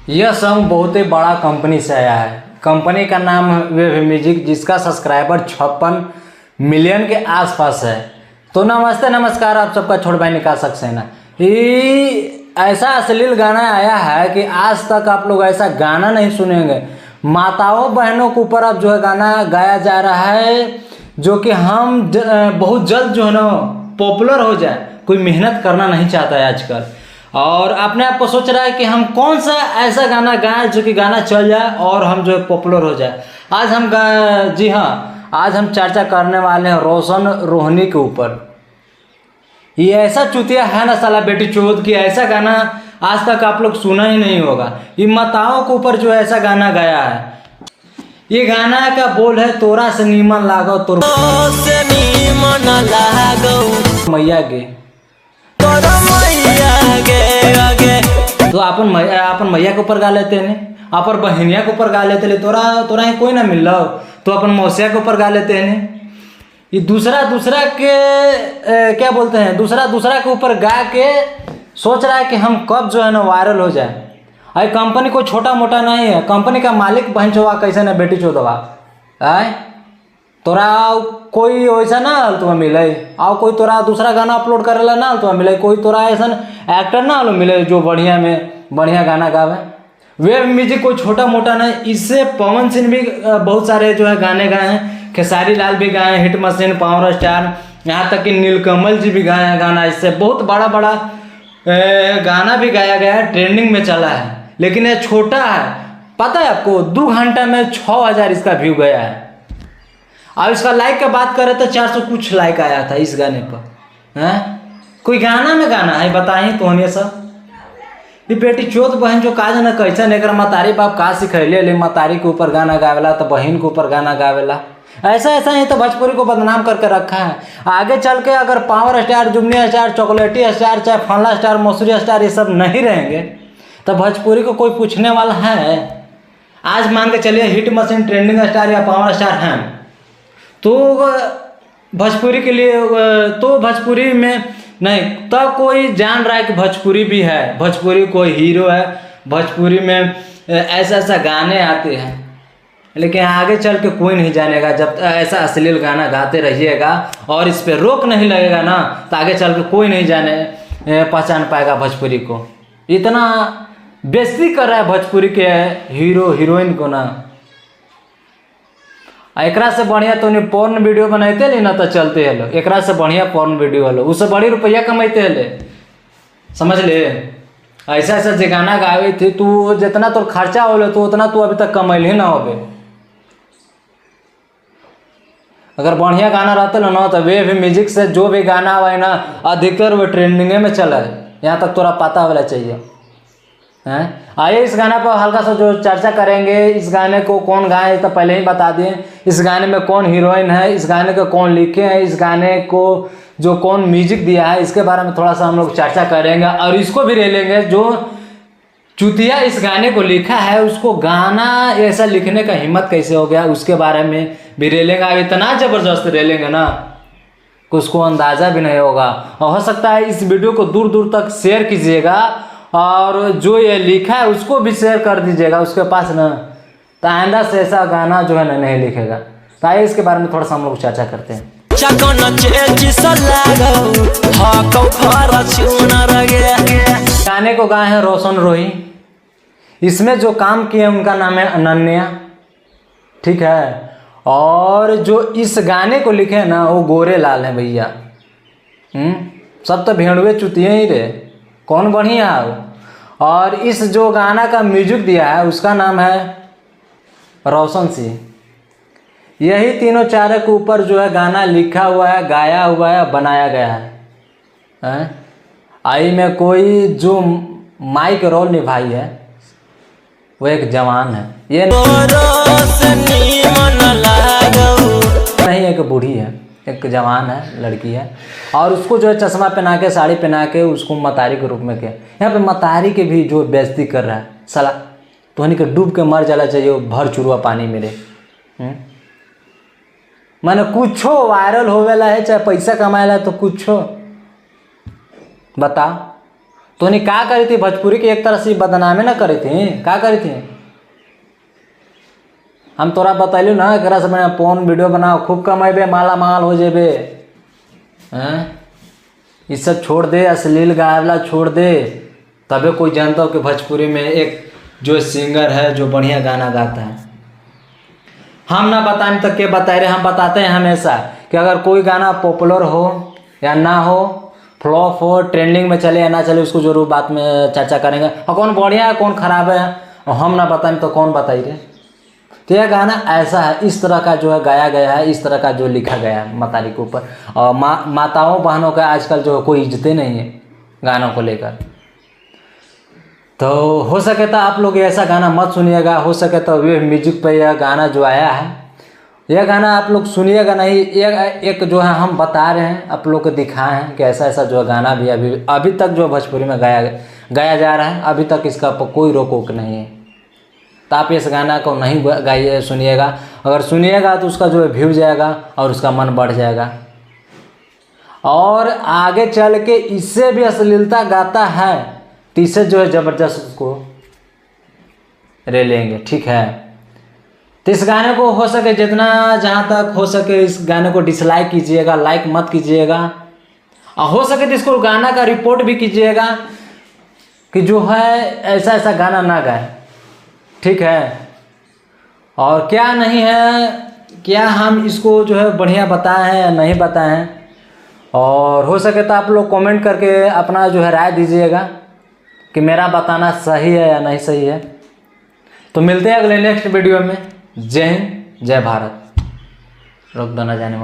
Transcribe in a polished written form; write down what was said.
यह सॉन्ग बहुत ही बड़ा कंपनी से आया है। कंपनी का नाम वेव म्यूजिक, जिसका सब्सक्राइबर 56 मिलियन के आसपास है। तो नमस्ते नमस्कार, आप सबका छोट भाई निकाल सक्सेना। ये ऐसा अश्लील गाना आया है कि आज तक आप लोग ऐसा गाना नहीं सुनेंगे। माताओं बहनों के ऊपर अब जो है गाना गाया जा रहा है, जो कि हम बहुत जल्द जो है ना पॉपुलर हो जाए। कोई मेहनत करना नहीं चाहता है आजकल, और अपने आप को सोच रहा है कि हम कौन सा ऐसा गाना गाएं जो कि गाना चल जाए और हम जो है पॉपुलर हो जाए। आज हम जी हाँ, आज हम चर्चा करने वाले हैं रोशन रोहनी के ऊपर। ये ऐसा चुतिया है ना साला बेटी चोद की, ऐसा गाना आज तक आप लोग सुना ही नहीं होगा। ये माताओं के ऊपर जो ऐसा गाना गाया है। ये गाना का बोल है, तोरा से नीमन लागो तोर से नीमन लागो मैया गे तो अपन मैया के ऊपर गा लेते हैं, अपन बहनिया के ऊपर गा लेते हैं। तोरा ही कोई ना मिल रहा हो तो अपन मौसिया के ऊपर गा लेते हैं। ये दूसरा के क्या बोलते हैं, दूसरा के ऊपर गा के सोच रहा है कि हम कब जो है ना वायरल हो जाए। अरे कंपनी कोई छोटा मोटा नहीं है, कंपनी का मालिक बहन चोवा कैसे ना बेटी चोदवा आए। तोरा कोई वैसा ना तुम्हें मिले, और कोई तोरा दूसरा गाना अपलोड करेला ना तुम्हें मिले, कोई तोरा ऐसा एक्टर ना मिले जो बढ़िया गाना गावे। वेव म्यूजिक कोई छोटा मोटा नहीं, इससे पवन सिंह भी बहुत सारे जो है गाने गाए हैं, खेसारी लाल भी गाए हैं, हिट मशीन, पावर स्टार, यहाँ तक कि नीलकमल जी भी गाए हैं गाना। इससे बहुत बड़ा गाना भी गाया गया है, ट्रेंडिंग में चला है। लेकिन ये छोटा है, पता है आपको 2 घंटा में 6000 इसका व्यू गया है। अब इसका लाइक का बात करें तो 400 कुछ लाइक आया था इस गाने पर। हैं कोई गाना में गाना है बताई तो हमें सब। ये बेटी चोत बहन जो काज न कैसा नहीं, मतारी बाप का सिखैले ले, मतारी के ऊपर गाना गावेला तो बहन के ऊपर गाना गावेला। ऐसा ही तो भोजपुरी को बदनाम करके रखा है। आगे चल के अगर पावर स्टार, जुमनी स्टार, चॉकलेटी स्टार, चाहे फला स्टार, मसूरी स्टार, ये सब नहीं रहेंगे तो भोजपुरी को कोई पूछने वाला है? आज मान के चलिए हिट मशीन, ट्रेंडिंग स्टार या पावर स्टार हैं तो भोजपुरी के लिए, तो भोजपुरी में नहीं तो कोई जान रहा है कि भोजपुरी भी है, भोजपुरी कोई हीरो है, भोजपुरी में ऐसा गाने आते हैं। लेकिन आगे चल के कोई नहीं जानेगा। जब ऐसा अश्लील गाना गाते रहिएगा और इस पर रोक नहीं लगेगा ना, तो आगे चल के कोई नहीं पहचान पाएगा भोजपुरी को। इतना बेइज्जती कर रहा है भोजपुरी के हीरो हीरोइन को ना। एकरा से बढ़िया तो नहीं पोर्न वीडियो बनाते ले ना तो चलते है लो। एकरा से बढ़िया पोर्न वीडियो हलो, उससे बड़ी रुपया कमाते है ले, समझ ले। ऐसा जे गाना गावे थे तू, जितना तो खर्चा हो तो उतना तू अभी तक कमैल ही ना होगे। अगर बढ़िया गाना रहते ना तो वेव म्यूजिक से जो भी गाना आवा है ना, अधिकतर वो ट्रेंडिंगे में चला है। यहाँ तक तोरा पता होना चाहिए। हैं आइए इस गाना पर हल्का सा जो चर्चा करेंगे। इस गाने को कौन गाए तो पहले ही बता दिए। इस गाने में कौन हीरोइन है, इस गाने को कौन लिखे हैं, इस गाने को जो कौन म्यूजिक दिया है, इसके बारे में थोड़ा सा हम लोग चर्चा करेंगे। और इसको भी ले लेंगे जो चुतिया इस गाने को लिखा है, उसको गाना ऐसा लिखने का हिम्मत कैसे हो गया, उसके बारे में भी ले लेंगे। अब इतना ज़बरदस्त ले लेंगे ना कि उसको अंदाज़ा भी नहीं होगा। और हो सकता है इस वीडियो को दूर दूर तक शेयर कीजिएगा, और जो ये लिखा है उसको भी शेयर कर दीजिएगा उसके पास ना, तो आइंदा से ऐसा गाना जो है ना नहीं लिखेगा। तो आइए इसके बारे में थोड़ा सा हम लोग चर्चा करते हैं। गाने को गाए हैं रोशन रोही। इसमें जो काम किए उनका नाम है अनन्या, ठीक है। और जो इस गाने को लिखे ना वो गोरे लाल हैं भैया। सब तो भेड़ुए चुतिए ही रे, कौन बढ़िया है। और इस जो गाना का म्यूजिक दिया है उसका नाम है रोशन सिंह। यही तीनों चारों के ऊपर जो है गाना लिखा हुआ है, गाया हुआ है, बनाया गया है। आई में कोई जो माइक रोल निभाई है वो एक जवान है, ये नहीं एक बूढ़ी है, एक जवान है, लड़की है। और उसको जो है चश्मा पहना के, साड़ी पहना के उसको मतारी के रूप में के, यहाँ पे मतारी के भी जो बेइज्जती कर रहा है साला। तो हनी के डूब के मर जाना चाहिए भर चुरुआ पानी मेरे। माने कुछो वायरल होवेला है, चाहे पैसा कमाएला, तो कुछो बता। तूने क्या करी थी? भोजपुरी की एक तरह से बदनामी ना करी थी, क्या करी थी? हम तोरा बतैलू ना एकरा से बढ़िया फोन वीडियो बनाओ, खूब कमेबे, माला माल हो जेबे। हैं ये सब छोड़ दे, अश्लील गायला छोड़ दे, तबे कोई जानता हो कि भोजपुरी में एक जो सिंगर है जो बढ़िया गाना गाता है। हम ना बताएं तो के बताए रहे, हम बताते हैं हमेशा कि अगर कोई गाना पॉपुलर हो या ना हो, फ्लॉप हो, ट्रेंडिंग में चले या ना चले, उसको जरूर बात में चर्चा करेंगे। और कौन बढ़िया है कौन खराब है और हम ना बताएं तो कौन बताई रहे। तो यह गाना ऐसा है, इस तरह का जो है गाया गया है, इस तरह का जो लिखा गया है मतारी के ऊपर। और माताओं बहनों का आजकल जो कोई इज्जतें नहीं है गानों को लेकर। तो हो सके तो आप लोग ऐसा गाना मत सुनिएगा, हो सके तो वे म्यूजिक पे यह गाना जो आया है, यह गाना आप लोग सुनिएगा नहीं। एक जो है हम बता रहे हैं, आप लोग को दिखाए हैं कि ऐसा ऐसा जो गाना भी अभी तक जो भोजपुरी में गाया जा रहा है, अभी तक इसका कोई रोक टोक नहीं है। तो आप इस गाना को नहीं गाइए, सुनिएगा। अगर सुनिएगा तो उसका जो है व्यू जाएगा और उसका मन बढ़ जाएगा, और आगे चल के इससे भी अश्लीलता गाता है तो इससे जो है ज़बरदस्त उसको ले लेंगे, ठीक है। तो इस गाने को हो सके जितना जहाँ तक हो सके इस गाने को डिसलाइक कीजिएगा, लाइक मत कीजिएगा। और हो सके तो इसको गाना का रिपोर्ट भी कीजिएगा कि जो है ऐसा ऐसा गाना ना गाए, ठीक है। और क्या नहीं है, क्या हम इसको जो है बढ़िया बताए हैं या नहीं बताए हैं, और हो सके तो आप लोग कमेंट करके अपना जो है राय दीजिएगा कि मेरा बताना सही है या नहीं सही है। तो मिलते हैं अगले नेक्स्ट वीडियो में। जय हिंद, जय भारत। रोक दो ना जाने